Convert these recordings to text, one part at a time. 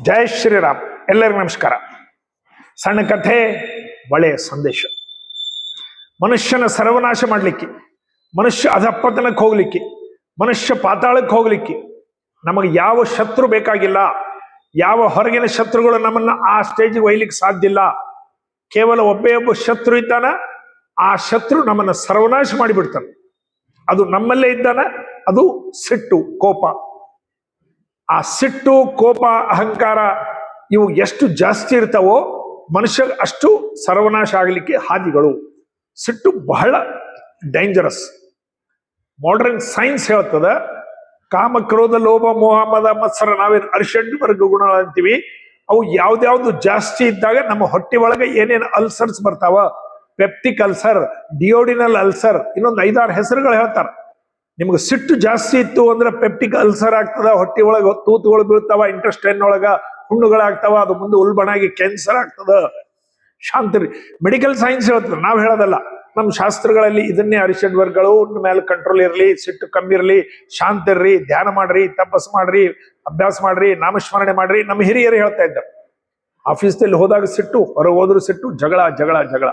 ಜೈ ಶ್ರೀರಾಮ್. ಎಲ್ಲರಿಗೂ ನಮಸ್ಕಾರ. ಸಣ್ಣ ಕಥೆ, ಒಳ್ಳೆಯ ಸಂದೇಶ. ಮನುಷ್ಯನ ಸರ್ವನಾಶ ಮಾಡಲಿಕ್ಕೆ, ಮನುಷ್ಯ ಅಧಪತನಕ್ಕೆ ಹೋಗ್ಲಿಕ್ಕೆ, ಮನುಷ್ಯ ಪಾತಾಳಕ್ಕೆ ಹೋಗ್ಲಿಕ್ಕೆ ನಮಗೆ ಯಾವ ಶತ್ರು ಬೇಕಾಗಿಲ್ಲ. ಯಾವ ಹೊರಗಿನ ಶತ್ರುಗಳು ನಮ್ಮನ್ನ ಆ ಸ್ಟೇಜಿಗೆ ಒಯ್ಲಿಕ್ಕೆ ಸಾಧ್ಯ ಇಲ್ಲ. ಕೇವಲ ಒಬ್ಬ ಶತ್ರು ಇದ್ದಾನ, ಆ ಶತ್ರು ನಮ್ಮನ್ನ ಸರ್ವನಾಶ ಮಾಡಿಬಿಡ್ತಾನೆ. ಅದು ನಮ್ಮಲ್ಲೇ ಇದ್ದಾನ, ಅದು ಸಿಟ್ಟು, ಕೋಪ. ಆ ಸಿಟ್ಟು, ಕೋಪ, ಅಹಂಕಾರ ಇವು ಎಷ್ಟು ಜಾಸ್ತಿ ಇರ್ತಾವೋ ಮನುಷ್ಯ ಅಷ್ಟು ಸರ್ವನಾಶ ಆಗಲಿಕ್ಕೆ ಹಾದಿಗಳು. ಸಿಟ್ಟು ಬಹಳ ಡೇಂಜರಸ್. ಮಾಡರ್ನ್ ಸೈನ್ಸ್ ಹೇಳ್ತದ, ಕಾಮ, ಕ್ರೋಧ, ಲೋಭ, ಮೋಹ, ಮದ, ಮತ್ಸರ, ನಾವೇನು ಅರಿಷಡ್ವರ್ಗ ಗುಣಗಳು ಅಂತೀವಿ, ಅವು ಯಾವ್ದ್ಯಾವ್ದು ಜಾಸ್ತಿ ಇದ್ದಾಗ ನಮ್ಮ ಹೊಟ್ಟೆ ಒಳಗೆ ಏನೇನು ಅಲ್ಸರ್ಸ್ ಬರ್ತಾವ, ಪೆಪ್ಟಿಕ್ ಅಲ್ಸರ್, ಡಿಯೋಡಿನಲ್ ಅಲ್ಸರ್, ಇನ್ನೊಂದು 5-6 ಹೆಸರುಗಳು ಹೇಳ್ತಾರ. ನಿಮ್ಗೆ ಸಿಟ್ಟು ಜಾಸ್ತಿ ಇತ್ತು ಅಂದ್ರೆ ಪೆಪ್ಟಿಕ್ ಅಲ್ಸರ್ ಆಗ್ತದ, ಹೊಟ್ಟೆ ಒಳಗ ತೂತುಗಳು ಬೀಳ್ತಾವ, ಇಂಟೆಸ್ಟೈನ್ ಒಳಗ ಹುಣ್ಣುಗಳಾಗ್ತಾವ, ಅದು ಮುಂದೆ ಉಲ್ಬಣಾಗಿ ಕ್ಯಾನ್ಸರ್ ಆಗ್ತದ. ಶಾಂತಿ ಮೆಡಿಕಲ್ ಸೈನ್ಸ್ ಹೇಳ್ತದೆ, ನಾವ್ ಹೇಳೋದಲ್ಲ. ನಮ್ಮ ಶಾಸ್ತ್ರಗಳಲ್ಲಿ ಇದನ್ನೇ ಅರಿಷಡ್ವರ್ಗಗಳು ಮೇಲೆ ಕಂಟ್ರೋಲ್ ಇರಲಿ, ಸಿಟ್ಟು ಕಮ್ಮಿ ಇರಲಿ, ಶಾಂತ ಇರ್ರಿ, ಧ್ಯಾನ ಮಾಡ್ರಿ, ತಪಸ್ ಮಾಡ್ರಿ, ಅಭ್ಯಾಸ ಮಾಡ್ರಿ, ನಾಮಸ್ಮರಣೆ ಮಾಡ್ರಿ, ನಮ್ಮ ಹಿರಿಯರು ಹೇಳ್ತಾ ಇದ್ದಾರೆ. ಆಫೀಸ್ದಲ್ಲಿ ಹೋದಾಗ ಸಿಟ್ಟು, ಹೊರಗೆ ಹೋದ್ರು ಸಿಟ್ಟು, ಜಗಳ ಜಗಳ ಜಗಳ.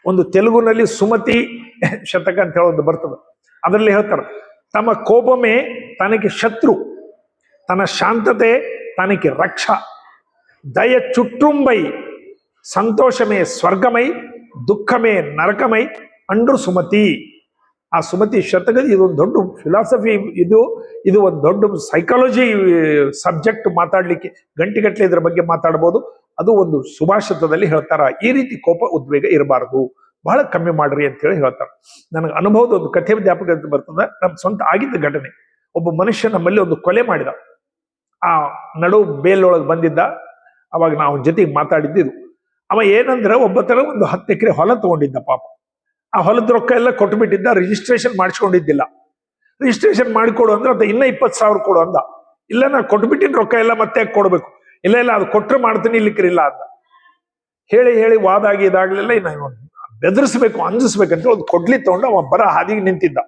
ಒಂದು ತೆಲುಗುನಲ್ಲಿ ಸುಮತಿ ಶತಕ ಅಂತ ಹೇಳೋದು ಬರ್ತದೆ. ಅದರಲ್ಲಿ ಹೇಳ್ತಾರೆ, ತಮ್ಮ ಕೋಪಮೇ ತನಗೆ ಶತ್ರು, ತನ್ನ ಶಾಂತತೆ ತನಗೆ ರಕ್ಷಾ, ದಯ ಚುಟ್ರುಂಬೈ, ಸಂತೋಷಮೇ ಸ್ವರ್ಗಮೈ, ದುಃಖಮೇ ನರಕಮೈ ಅಂಡ್ರು ಸುಮತಿ. ಆ ಸುಮತಿ ಶತಕ ಇದೊಂದು ದೊಡ್ಡ ಫಿಲಾಸಫಿ, ಇದು ಒಂದು ದೊಡ್ಡ ಸೈಕಾಲಜಿ ಸಬ್ಜೆಕ್ಟ್. ಮಾತಾಡ್ಲಿಕ್ಕೆ ಗಂಟೆಗಟ್ಟಲೆ ಇದ್ರ ಬಗ್ಗೆ ಮಾತಾಡ್ಬೋದು. ಅದು ಒಂದು ಸುಭಾಷಿತದಲ್ಲಿ ಹೇಳ್ತಾರ, ಈ ರೀತಿ ಕೋಪ ಉದ್ವೇಗ ಇರಬಾರದು, ಬಹಳ ಕಮ್ಮಿ ಮಾಡ್ರಿ ಅಂತ ಹೇಳಿ ಹೇಳ್ತಾರೆ. ನನಗೆ ಅನುಭವದ ಒಂದು ಕಥೆ ಜ್ಞಾಪಕ ಬರ್ತದ, ನಮ್ಮ ಸ್ವಂತ ಆಗಿದ್ದ ಘಟನೆ. ಒಬ್ಬ ಮನುಷ್ಯ ನಮ್ಮಲ್ಲಿ ಒಂದು ಕೊಲೆ ಮಾಡಿದ. ಆ ನಡು ಬೇಲೊಳಗೆ ಬಂದಿದ್ದ. ಅವಾಗ ನಾವು ಜೊತೆಗೆ ಮಾತಾಡಿದ್ದು. ಅವ ಏನಂದ್ರೆ, ಒಬ್ಬ ತರ ಒಂದು 10 ಎಕರೆ ಹೊಲ ತಗೊಂಡಿದ್ದ. ಪಾಪ ಆ ಹೊಲದ ರೊಕ್ಕ ಎಲ್ಲ ಕೊಟ್ಟು ಬಿಟ್ಟಿದ್ದ, ರಿಜಿಸ್ಟ್ರೇಷನ್ ಮಾಡಿಸ್ಕೊಂಡಿದ್ದಿಲ್ಲ. ರಿಜಿಸ್ಟ್ರೇಷನ್ ಮಾಡಿಕೊಡು ಅಂದ್ರೆ ಅದು ಇನ್ನೂ 20,000 ಕೊಡು ಅಂದ. ಇಲ್ಲ, ನಾನು ಕೊಟ್ಬಿಟ್ಟಿನ ರೊಕ್ಕ ಎಲ್ಲ ಮತ್ತೆ ಕೊಡ್ಬೇಕು. ಇಲ್ಲ ಇಲ್ಲ, ಅದು ಕೊಟ್ರೆ ಮಾಡ್ತೀನಿ, ಇಲ್ಲಿಕ್ಕಿರಿಲ್ಲ ಅಂದ. ಹೇಳಿ ಹೇಳಿ ವಾದ ಆಗಿ ಇದಾಗ್ಲಿಲ್ಲ. ಇನ್ನು ಬೆದರಿಸ್ಬೇಕು, ಅಂಜಿಸ್ಬೇಕಂತ ಒಂದು ಕೊಡ್ಲಿ ತಗೊಂಡು ಅವ ಬರ ಹಾದಿಗೆ ನಿಂತಿದ್ದ.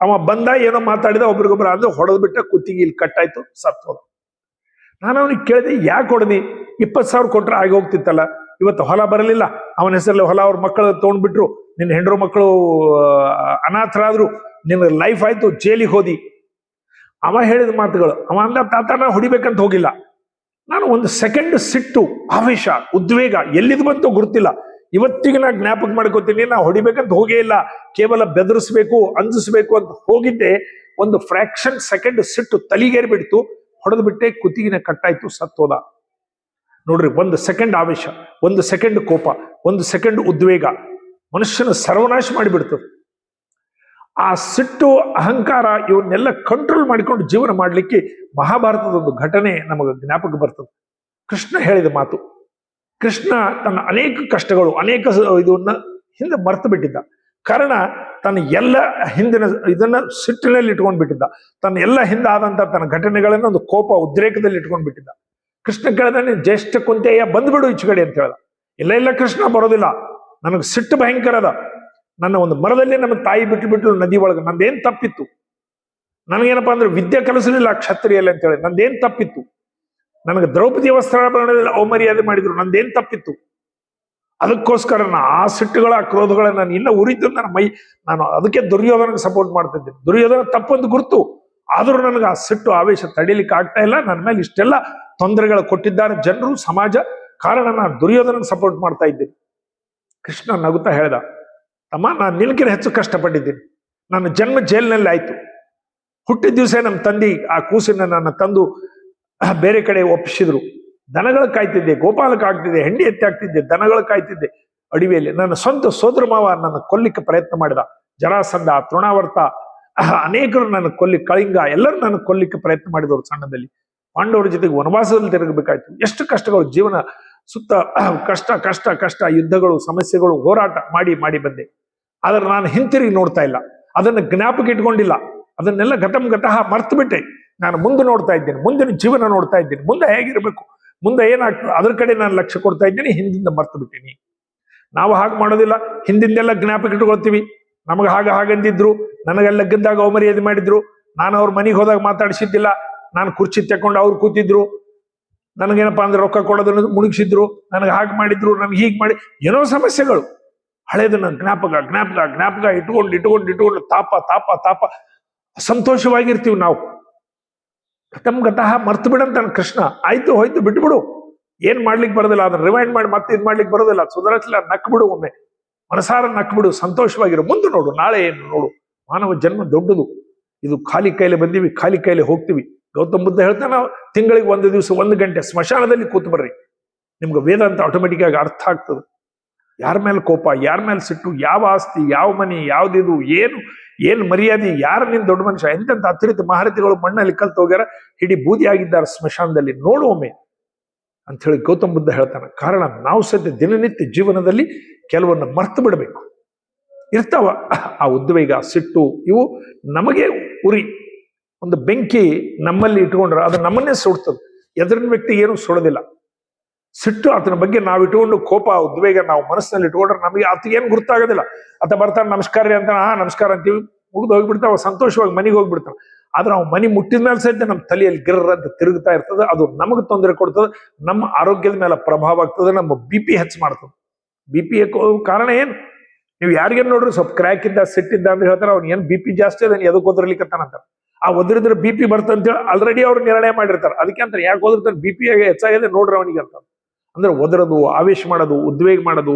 ಅವ ಬಂದ, ಏನೋ ಮಾತಾಡಿದ, ಒಬ್ರಿಗೊಬ್ರು ಅಂದ್ರೆ ಹೊಡೆದ್ ಬಿಟ್ಟ, ಕುತ್ತಿಗೆ ಇಲ್ಲಿ ಕಟ್ಟಾಯ್ತು, ಸತ್ತೋದ. ನಾನು ಅವನಿಗೆ ಕೇಳಿದೆ, ಯಾಕೆ ಹೊಡೆದಿ? 20,000 ಕೊಟ್ರೆ ಆಗಿ ಹೋಗ್ತಿತ್ತಲ್ಲ, ಇವತ್ತು ಹೊಲ ಬರಲಿಲ್ಲ, ಅವನ ಹೆಸರಲ್ಲಿ ಹೊಲ ಅವ್ರ ಮಕ್ಕಳು ತಗೊಂಡ್ಬಿಟ್ರು, ನಿನ್ನ ಹೆಂಡ್ರು ಮಕ್ಕಳು ಅನಾಥರಾದ್ರು, ನಿನ್ನ ಲೈಫ್ ಆಯ್ತು, ಜೈಲಿಗೆ ಹೋದಿ. ಅವ ಹೇಳಿದ ಮಾತುಗಳು. ಅವ ಅಂದ, ತಾತ ನಾ ಹೊಡಿಬೇಕಂತ ಹೋಗಿಲ್ಲ, ನಾನು ಒಂದು ಸೆಕೆಂಡ್ ಸಿಟ್ಟು, ಆವೇಶ, ಉದ್ವೇಗ ಎಲ್ಲಿದ್ ಬಂತು ಗೊತ್ತಿಲ್ಲ, ಇವತ್ತಿಗೆ ನಾ ಜ್ಞಾಪಕ ಮಾಡ್ಕೋತೀನಿ. ನಾ ಹೊಡಿಬೇಕಂತ ಹೋಗೇ ಇಲ್ಲ, ಕೇವಲ ಬೆದರಿಸ್ಬೇಕು, ಅಂಜಿಸ್ಬೇಕು ಅಂತ ಹೋಗಿದ್ದೆ. ಒಂದು ಫ್ರಾಕ್ಷನ್ ಸೆಕೆಂಡ್ ಸಿಟ್ಟು ತಲಿಗೇರಿ ಬಿಡ್ತು, ಹೊಡೆದು ಬಿಟ್ಟೆ, ಕುತ್ತಿಗೆನ ಕಟ್ಟಾಯ್ತು, ಸತ್ತೋದ. ನೋಡ್ರಿ, 1 ಸೆಕೆಂಡ್ ಆವೇಶ, 1 ಸೆಕೆಂಡ್ ಕೋಪ, 1 ಸೆಕೆಂಡ್ ಉದ್ವೇಗ ಮನುಷ್ಯನ ಸರ್ವನಾಶ ಮಾಡಿಬಿಡ್ತದೆ. ಆ ಸಿಟ್ಟು, ಅಹಂಕಾರ ಇವನ್ನೆಲ್ಲ ಕಂಟ್ರೋಲ್ ಮಾಡಿಕೊಂಡು ಜೀವನ ಮಾಡ್ಲಿಕ್ಕೆ ಮಹಾಭಾರತದ ಒಂದು ಘಟನೆ ನಮಗೆ ಜ್ಞಾಪಕ ಬರ್ತದೆ. ಕೃಷ್ಣ ಹೇಳಿದ ಮಾತು. ಕೃಷ್ಣ ತನ್ನ ಅನೇಕ ಕಷ್ಟಗಳು, ಅನೇಕ ಇದನ್ನ ಹಿಂದೆ ಮರ್ತು ಬಿಟ್ಟಿದ್ದ. ಕಾರಣ ತನ್ನ ಎಲ್ಲ ಹಿಂದಿನ ಇದನ್ನ ಸಿಟ್ಟಿನಲ್ಲಿ ಇಟ್ಕೊಂಡ್ ಬಿಟ್ಟಿದ್ದ. ತನ್ನ ಎಲ್ಲ ಹಿಂದೆ ಆದಂತ ತನ್ನ ಘಟನೆಗಳನ್ನ ಒಂದು ಕೋಪ, ಉದ್ರೇಕದಲ್ಲಿ ಇಟ್ಕೊಂಡ್ ಬಿಟ್ಟಿದ್ದ. ಕೃಷ್ಣ ಕೇಳ್ದ, ನೀನ್ ಜ್ಯೇಷ್ಠ ಕುಂತೆಯ ಬಂದ್ಬಿಡು ಈಚೆ ಕಡೆ ಅಂತ ಹೇಳ್ದ. ಇಲ್ಲ ಇಲ್ಲ ಕೃಷ್ಣ, ಬರೋದಿಲ್ಲ, ನನಗೆ ಸಿಟ್ಟು ಭಯಂಕರ ಅದ. ನನ್ನ ಒಂದು ಮರದಲ್ಲಿ ನಮ್ಮ ತಾಯಿ ಬಿಟ್ಟು ನದಿ ಒಳಗೆ, ನಂದೇನ್ ತಪ್ಪಿತ್ತು? ನನಗೇನಪ್ಪಾ ಅಂದ್ರೆ ವಿದ್ಯೆ ಕಲಿಸಲಿಲ್ಲ ಕ್ಷತ್ರಿಯಲ್ಲಿ ಅಂತ ಹೇಳಿ, ನಂದೇನ್ ತಪ್ಪಿತ್ತು? ನನಗೆ ದ್ರೌಪದಿ ವಸ್ತ್ರಾಭರಣದಲ್ಲಿ ಅವಮರ್ಯಾದೆ ಮಾಡಿದ್ರು, ನಂದೇನ್ ತಪ್ಪಿತ್ತು? ಅದಕ್ಕೋಸ್ಕರ ಆ ಸಿಟ್ಟುಗಳ, ಆ ಕ್ರೋಧಗಳ ನಾನು ಇನ್ನ ಉರಿತು ನನ್ನ ಮೈ. ನಾನು ಅದಕ್ಕೆ ದುರ್ಯೋಧನಗೆ ಸಪೋರ್ಟ್ ಮಾಡ್ತಿದ್ದೇನೆ. ದುರ್ಯೋಧನ ತಪ್ಪೊಂದು ಗುರುತು, ಆದ್ರೂ ನನಗೆ ಆ ಸಿಟ್ಟು, ಆವೇಶ ತಡೀಲಿಕ್ಕೆ ಆಗ್ತಾ ಇಲ್ಲ. ನನ್ನ ಮೇಲೆ ಇಷ್ಟೆಲ್ಲ ತೊಂದರೆಗಳು ಕೊಟ್ಟಿದ್ದಾರೆ ಜನರು, ಸಮಾಜ, ಕಾರಣ ನಾನು ದುರ್ಯೋಧನಗೆ ಸಪೋರ್ಟ್ ಮಾಡ್ತಾ ಇದ್ದೀನಿ. ಕೃಷ್ಣ ನಗುತ್ತಾ ಹೇಳ್ದ, ಅಮ್ಮ, ನಾನು ನಿನಗಿನ ಹೆಚ್ಚು ಕಷ್ಟಪಟ್ಟಿದ್ದೀನಿ. ನನ್ನ ಜನ್ಮ ಜೈಲಿನಲ್ಲಿ ಆಯ್ತು. ಹುಟ್ಟಿದ ದಿವಸ ನಮ್ಮ ತಂದೆ ಆ ಕೂಸಿನ ನನ್ನ ತಂದು ಬೇರೆ ಕಡೆ ಒಪ್ಪಿಸಿದ್ರು. ದನಗಳು ಕಾಯ್ತಿದ್ದೆ, ಗೋಪಾಲಕ ಆಗ್ತಿದ್ದೆ, ಹೆಂಡಿ ಎತ್ತಿ ಆಗ್ತಿದ್ದೆ, ದನಗಳು ಕಾಯ್ತಿದ್ದೆ ಅಡವಿಯಲ್ಲಿ. ನನ್ನ ಸ್ವಂತ ಸೋದರ ಮಾವ ನನ್ನ ಕೊಲ್ಲಿಕ್ಕೆ ಪ್ರಯತ್ನ ಮಾಡಿದ. ಜರಾಸಂಧ, ತೃಣಾವರ್ತ, ಅನೇಕರು ನನ್ನ ಕಳಿಂಗ, ಎಲ್ಲರೂ ನನ್ನ ಕೊಲ್ಲಿಕ್ಕೆ ಪ್ರಯತ್ನ ಮಾಡಿದವರು. ಸಣ್ಣದಲ್ಲಿ ಪಾಂಡವರ ಜೊತೆಗೆ ವನವಾಸದಲ್ಲಿ ತಿರುಗಬೇಕಾಯ್ತು. ಎಷ್ಟು ಕಷ್ಟಗಳು, ಜೀವನ ಸುತ್ತ ಕಷ್ಟ ಕಷ್ಟ ಕಷ್ಟ, ಯುದ್ಧಗಳು, ಸಮಸ್ಯೆಗಳು, ಹೋರಾಟ ಮಾಡಿ ಮಾಡಿ ಬಂದೆ. ಆದ್ರೆ ನಾನು ಹಿಂತಿರುಗಿ ನೋಡ್ತಾ ಇಲ್ಲ, ಅದನ್ನ ಜ್ಞಾಪಕ ಇಟ್ಕೊಂಡಿಲ್ಲ. ಅದನ್ನೆಲ್ಲ ಗತಂ ಗತಃ ಮರ್ತು ಬಿಟ್ಟೆ. ನಾನು ಮುಂದೆ ನೋಡ್ತಾ ಇದ್ದೇನೆ, ಮುಂದಿನ ಜೀವನ ನೋಡ್ತಾ ಇದ್ದೀನಿ, ಮುಂದೆ ಹೇಗಿರ್ಬೇಕು, ಮುಂದೆ ಏನಾಗ್ತದೆ ಅದ್ರ ಕಡೆ ನಾನು ಲಕ್ಷ್ಯ ಕೊಡ್ತಾ ಇದ್ದೀನಿ. ಹಿಂದಿಂದ ಮರ್ತು ಬಿಟ್ಟೀನಿ. ನಾವು ಹಾಗೆ ಮಾಡೋದಿಲ್ಲ, ಹಿಂದಿಂದೆಲ್ಲ ಜ್ಞಾಪಕ ಇಟ್ಕೊಳ್ತೀವಿ. ನಮಗೆ ಹಾಗಂದಿದ್ರು, ನನಗೆಲ್ಲ ಗೆದ್ದಾಗ ಅವಮರ್ಯಾದೆ ಮಾಡಿದ್ರು, ನಾನು ಅವ್ರ ಮನೆಗೆ ಹೋದಾಗ ಮಾತಾಡಿಸಿದ್ದಿಲ್ಲ, ನಾನು ಕುರ್ಚಿ ತಕೊಂಡು ಅವ್ರು ಕೂತಿದ್ರು, ನನಗೇನಪ್ಪಾ ಅಂದ್ರೆ ರೊಕ್ಕ ಕೊಡೋದನ್ನು ಮುಳುಗಿಸಿದ್ರು, ನನಗೆ ಹಾಗೆ ಮಾಡಿದ್ರು, ನನಗೆ ಹೀಗೆ ಮಾಡಿ ಏನೋ ಸಮಸ್ಯೆಗಳು. ಹಳೇದನ್ನ ಜ್ಞಾಪಕ ಜ್ಞಾಪಕ ಜ್ಞಾಪಕ ಇಟ್ಕೊಂಡು ತಾಪ ತಾಪ ತಾಪ ಸಂತೋಷವಾಗಿರ್ತೀವಿ ನಾವು. ಗತಃ ಮರ್ತು ಬಿಡಂತಾನೆ ಕೃಷ್ಣ. ಆಯ್ತು ಹೋಯ್ತು ಬಿಟ್ಬಿಡು, ಏನ್ ಮಾಡ್ಲಿಕ್ಕೆ ಬರೋದಿಲ್ಲ, ಅದನ್ನ ರಿವೈಂಡ್ ಮಾಡಿ ಮತ್ತೆ ಇದ್ ಮಾಡ್ಲಿಕ್ಕೆ ಬರೋದಿಲ್ಲ, ಸುಧಾರಿಸಲಿಲ್ಲ, ನಕ್ಬಿಡು, ಒಮ್ಮೆ ಮನಸಾರ ನಕ್ಬಿಡು, ಸಂತೋಷವಾಗಿರು, ಮುಂದೆ ನೋಡು, ನಾಳೆ ಏನು ನೋಡು. ಮಾನವ ಜನ್ಮ ದೊಡ್ಡದು, ಇದು ಖಾಲಿ ಕೈಲಿ ಬಂದೀವಿ, ಖಾಲಿ ಕೈಲಿ ಹೋಗ್ತೀವಿ. ಗೌತಮ್ ಬುದ್ಧ ಹೇಳ್ತಾನೆ, ತಿಂಗಳಿಗೆ 1 ದಿವಸ 1 ಗಂಟೆ ಸ್ಮಶಾನದಲ್ಲಿ ಕೂತು ಬರ್ರಿ, ನಿಮ್ಗೆ ವೇದಾಂತ ಆಟೋಮೆಟಿಕ್ ಆಗಿ ಅರ್ಥ ಆಗ್ತದೆ. ಯಾರ ಮೇಲೆ ಕೋಪ, ಯಾರ ಮೇಲೆ ಸಿಟ್ಟು, ಯಾವ ಆಸ್ತಿ, ಯಾವ ಮನಿ, ಯಾವ್ದಿದು, ಏನು ಮರ್ಯಾದೆ, ಯಾರ ನಿನ್ ದೊಡ್ಡ ಮನುಷ್ಯ, ಎಂತೆಂತ ಅತಿರಿತ ಮಹಾರಥಿಗಳು ಮಣ್ಣಲ್ಲಿ ಕಲ್ತು ಹೋಗ್ಯಾರ, ಇಡೀ ಬೂದಿ ಆಗಿದ್ದಾರೆ ಸ್ಮಶಾನದಲ್ಲಿ, ನೋಡು ಒಮ್ಮೆ ಅಂತ ಹೇಳಿ ಗೌತಮ್ ಬುದ್ಧ ಹೇಳ್ತಾನೆ. ಕಾರಣ ನಾವು ಸದ್ಯ ದಿನನಿತ್ಯ ಜೀವನದಲ್ಲಿ ಕೆಲವನ್ನ ಮರ್ತು ಬಿಡಬೇಕು. ಇರ್ತಾವ ಆ ಉದ್ವೇಗ, ಸಿಟ್ಟು, ಇವು ನಮಗೆ ಉರಿ. ಒಂದು ಬೆಂಕಿ ನಮ್ಮಲ್ಲಿ ಇಟ್ಕೊಂಡ್ರೆ ಅದು ನಮ್ಮನ್ನೇ ಸುಡ್ತದೆ, ಎದುರಿನ ವ್ಯಕ್ತಿ ಏನು ಸುಡೋದಿಲ್ಲ. ಸಿಟ್ಟು ಆತನ ಬಗ್ಗೆ ನಾವು ಇಟ್ಕೊಂಡು, ಕೋಪ ಉದ್ವೇಗ ನಾವು ಮನಸ್ಸಿನಲ್ಲಿ ಇಟ್ಕೊಂಡ್ರೆ ನಮಗೆ ಆತಗೇನು ಗುರ್ತಾಗೋದಿಲ್ಲ. ಆತ ಬರ್ತಾನೆ, ನಮಸ್ಕಾರ ರೀ ಅಂತ, ನಮಸ್ಕಾರ ಅಂತೀವಿ, ಮುಗಿದು ಹೋಗ್ಬಿಡ್ತಾವ, ಸಂತೋಷವಾಗಿ ಮನೆಗೆ ಹೋಗ್ಬಿಡ್ತಾನೆ. ಆದ್ರೆ ನಾವು ಮನೆ ಮುಟ್ಟಿದ ಮೇಲೆ ಸಹಿತ ನಮ್ಮ ತಲೆಯಲ್ಲಿ ಗಿರ್ರ ಅಂತ ತಿರುಗ್ತಾ ಇರ್ತದೆ. ಅದು ನಮಗೆ ತೊಂದರೆ ಕೊಡ್ತದೆ, ನಮ್ಮ ಆರೋಗ್ಯದ ಮೇಲೆ ಪ್ರಭಾವ ಆಗ್ತದೆ, ನಮ್ಮ BP ಹೆಚ್ಚು ಮಾಡ್ತದೆ. BP ಕಾರಣ ಏನು? ನೀವು ಯಾರಿಗೇನು ನೋಡ್ರಿ ಸ್ವಲ್ಪ ಕ್ರ್ಯಾಕ್ ಇದ್ದ, ಸಿಟ್ಟಿದ್ದ ಅಂದ್ರೆ ಹೇಳ್ತಾರೆ, ಅವ್ನು ಏನು BP ಜಾಸ್ತಿ ಅದ, ಎದಕ್ಕೆ ಒದರ್ಲಿಕ್ಕತ್ತಾನಂತ. ಆ ಒದರಿದ್ರೆ BP ಬರ್ತಂತೇಳಿ ಆಲ್ರೆಡಿ ಅವ್ರು ನಿರ್ಣಯ ಮಾಡಿರ್ತಾರೆ. ಅದಕ್ಕೆ ಅಂತ ಯಾಕೆ ಓದಿರ್ತಾರೆ, BP ಹೆಚ್ಚಾಗಿದೆ ನೋಡ್ರಿ ಅವನಿಗೆ ಅಂತ. ಅಂದ್ರೆ ಒದರೋದು, ಆವೇಶ ಮಾಡೋದು, ಉದ್ವೇಗ ಮಾಡೋದು.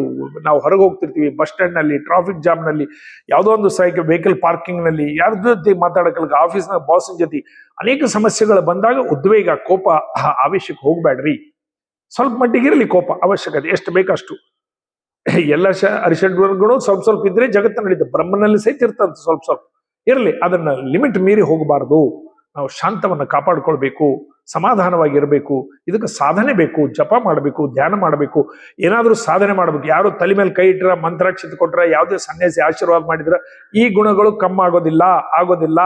ನಾವು ಹೊರಗೆ ಹೋಗ್ತಿರ್ತೀವಿ, ಬಸ್ ಸ್ಟ್ಯಾಂಡ್ ನಲ್ಲಿ, ಟ್ರಾಫಿಕ್ ಜಾಮ್ ನಲ್ಲಿ, ಯಾವುದೋ ಒಂದು ವೆಹಿಕಲ್ ಪಾರ್ಕಿಂಗ್ ನಲ್ಲಿ, ಯಾರ ಜೊತೆ ಮಾತಾಡಕಲ್ಗ, ಆಫೀಸ್ನ ಬಾಸಿನ ಜೊತೆ ಅನೇಕ ಸಮಸ್ಯೆಗಳು ಬಂದಾಗ ಉದ್ವೇಗ, ಕೋಪ, ಆವೇಶಕ್ಕೆ ಹೋಗ್ಬೇಡ್ರಿ. ಸ್ವಲ್ಪ ಮಟ್ಟಿಗೆ ಇರಲಿ ಕೋಪ, ಅವಶ್ಯಕತೆ ಎಷ್ಟು ಬೇಕಷ್ಟು. ಎಲ್ಲ ಅರಿಷಡ್ವರ್ಗಗಳು ಸ್ವಲ್ಪ ಇದ್ರೆ ಜಗತ್ತು ನಡೀತದೆ. ಬ್ರಹ್ಮನಲ್ಲಿ ಸಹಿತ ಇರ್ತಂತ ಸ್ವಲ್ಪ ಇರಲಿ, ಅದನ್ನ ಲಿಮಿಟ್ ಮೀರಿ ಹೋಗಬಾರದು. ನಾವು ಶಾಂತವನ್ನ ಕಾಪಾಡ್ಕೊಳ್ಬೇಕು, ಸಮಾಧಾನವಾಗಿರ್ಬೇಕು. ಇದಕ್ಕೆ ಸಾಧನೆ ಬೇಕು, ಜಪ ಮಾಡಬೇಕು, ಧ್ಯಾನ ಮಾಡಬೇಕು, ಏನಾದ್ರೂ ಸಾಧನೆ ಮಾಡ್ಬೇಕು. ಯಾರು ತಲೆ ಮೇಲೆ ಕೈ ಇಟ್ಟರ, ಮಂತ್ರಾಕ್ಷತೆ ಕೊಟ್ರ, ಯಾವುದೇ ಸನ್ಯಾಸಿ ಆಶೀರ್ವಾದ ಮಾಡಿದ್ರ ಈ ಗುಣಗಳು ಆಗೋದಿಲ್ಲ.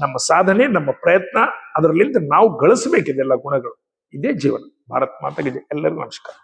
ನಮ್ಮ ಸಾಧನೆ, ನಮ್ಮ ಪ್ರಯತ್ನ, ಅದರಲ್ಲಿಂದ ನಾವು ಗಳಿಸಬೇಕಿದೆಲ್ಲ ಗುಣಗಳು. ಇದೇ ಜೀವನ. ಭಾರತ್ ಮಾತಾಗಿದೆ. ಎಲ್ಲರಿಗೂ ನಮಸ್ಕಾರ.